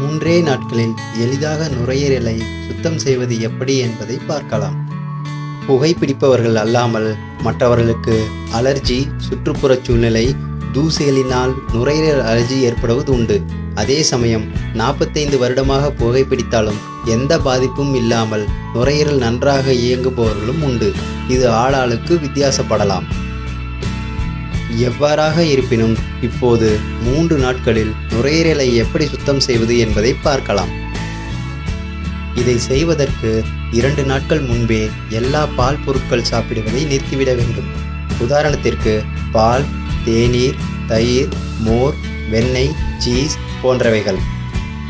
3 நாட்களில் எளிதாக நுரையீரலை சுத்தம் செய்வது எப்படி என்பதை பார்க்கலாம். புகைப்பிடிப்பவர்கள் அல்லாமல் மற்றவர்களுக்கு அலர்ஜி, சுற்றுப்புறச் சூழ்நிலை, தூசிகளினால் நுரையீரல் அலர்ஜி ஏற்படுவது உண்டு. அதே சமயம் 45 வருடமாக புகைப்பிடித்தாலும் எந்த பாதிப்பும் இல்லாமல் நுரையீரல் நன்றாக இயங்குபவர்களும் உண்டு. இது ஆளாளுக்கு வித்தியாசப்படலாம். எவ்வாறாக இருப்பினும் இப்போது 3 நாட்களில் நுரையீரலை எப்படி சுத்தம் செய்வது என்பதை பார்க்கலாம். இதை செய்வதற்கு 2 நாட்கள் முன்பே எல்லா பால் பொருட்கள் சாப்பிடுவதை நிறுத்திவிட வேண்டும். உதாரணத்திற்கு பால், தேநீர், தயிர், மோர், வெண்ணெய், சீஸ் போன்றவைகள்.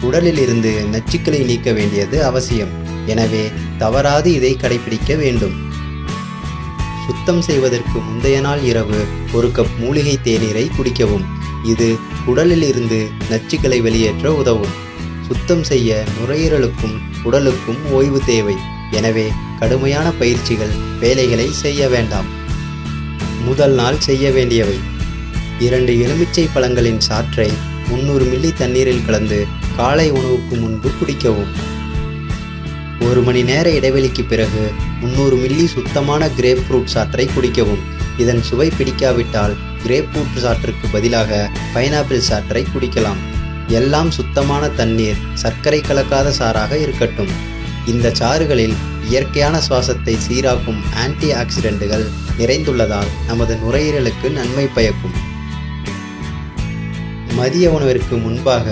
உடலில் இருந்து நச்சுக்களை நீக்க வேண்டியது அவசியம். எனவே தவறாது இதை கடைபிடிக்க வேண்டும். சுத்தம் செய்வதற்கு முந்தைய நாள் இரவு 1 கப் மூலிகை தேநீரை குடிக்கவும். இது உடலில் இருந்து நச்சுக்களை வெளியேற்ற உதவும். சுத்தம் செய்ய நுரையீரலுக்கும் உடலுக்கும் ஓய்வு தேவை. எனவே கடுமையான பயிற்சிகள், வேலைகளை செய்ய வேண்டாம். முதல் நாள் செய்ய வேண்டியவை: 2 எலுமிச்சை பழங்களின் சாற்றை 300 மில்லி தண்ணீரில் கலந்து காலை உணவுக்கு முன்பு குடிக்கவும். 1 மணி நேர இடைவெளிக்கு பிறகு 300 மில்லி சுத்தமான கிரேப் ஃப்ரூட் சாற்றை குடிக்கவும். இதன் சுவை பிடிக்காவிட்டால் கிரேப் ஃப்ரூட் சாற்றுக்கு பதிலாக பைனாப்பிள் சாற்றை குடிக்கலாம். எல்லாம் சுத்தமான தண்ணீர், சர்க்கரை கலக்காத சாறாக இருக்கட்டும். இந்த சாறுகளில் இயற்கையான சுவாசத்தை சீராக்கும் ஆன்டி ஆக்சிடென்ட்டுகள் நிறைந்துள்ளதால் நமது நுரையீரலுக்கு நன்மை பயக்கும். மதிய உணவிற்கு முன்பாக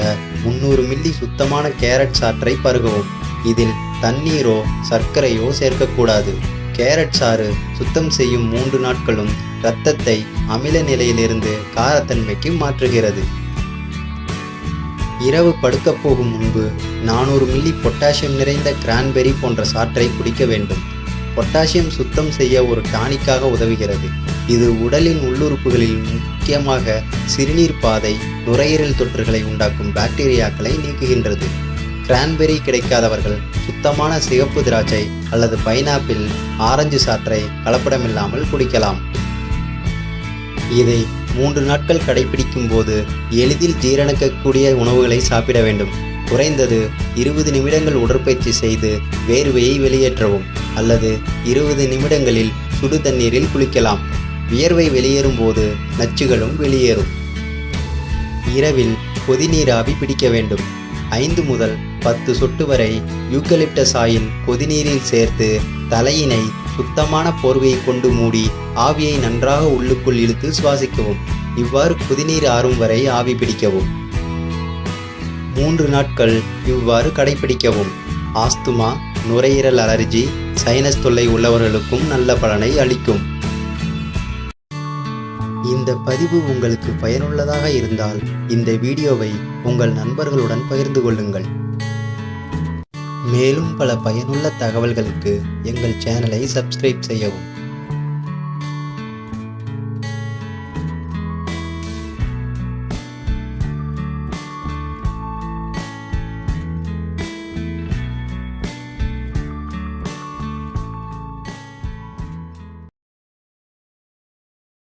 300 மில்லி சுத்தமான கேரட் சாற்றை பருகவும். இதில் தண்ணீரோ சர்க்கரையோ சேர்க்கக்கூடாது. கேரட் சாறு சுத்தம் செய்யும் 3 நாட்களும் இரத்தத்தை அமில நிலையிலிருந்து காரத்தன்மைக்கு மாற்றுகிறது. இரவு படுக்கப் போகும் முன்பு 400 மில்லி பொட்டாசியம் நிறைந்த கிரான்பெர்ரி போன்ற சாற்றை குடிக்க வேண்டும். பொட்டாசியம் சுத்தம் செய்ய ஒரு டானிக்காக உதவுகிறது. இது உடலின் உள்ளுறுப்புகளில், முக்கியமாக சிறுநீர் பாதை, நுரையீரல் தொற்றுகளை உண்டாக்கும் பாக்டீரியாக்களை நீக்குகின்றது. கிரான்பெர்ரி கிடைக்காதவர்கள் சுத்தமான சிகப்பு திராட்சை அல்லது பைனாப்பிள், ஆரஞ்சு சாற்றை கலப்படமில்லாமல் குடிக்கலாம். இதை 3 நாட்கள் கடைபிடிக்கும் போது எளிதில் ஜீரணிக்கக்கூடிய உணவுகளை சாப்பிட வேண்டும். குறைந்தது 20 நிமிடங்கள் உடற்பயிற்சி செய்து வேர்வையை வெளியேற்றவும், அல்லது 20 நிமிடங்களில் சுடு தண்ணீரில் குளிக்கலாம். வியர்வை வெளியேறும் போது நச்சுகளும் வெளியேறும். இரவில் கொதிநீராவி பிடிக்க வேண்டும். 5 முதல் 10 சொட்டு வரை யூக்கலிப்டஸ் ஆயில் கொதிநீரில் சேர்த்து தலையினை சுத்தமான போர்வையை கொண்டு மூடி ஆவியை நன்றாக உள்ளுக்குள் இழுத்து சுவாசிக்கவும். இவ்வாறு கொதிநீர் ஆறும் வரை ஆவி பிடிக்கவும். 3 நாட்கள் இவ்வாறு கடைபிடிக்கவும். ஆஸ்துமா, நுரையீரல் அலர்ஜி, சைனஸ் தொல்லை உள்ளவர்களுக்கும் நல்ல பலனை அளிக்கும். இந்த பதிவு உங்களுக்கு பயனுள்ளதாக இருந்தால் இந்த வீடியோவை உங்கள் நண்பர்களுடன் பகிர்ந்து கொள்ளுங்கள். மேலும் பல பயனுள்ள தகவல்களுக்கு எங்கள் சேனலை சப்ஸ்கிரைப் செய்யவும்.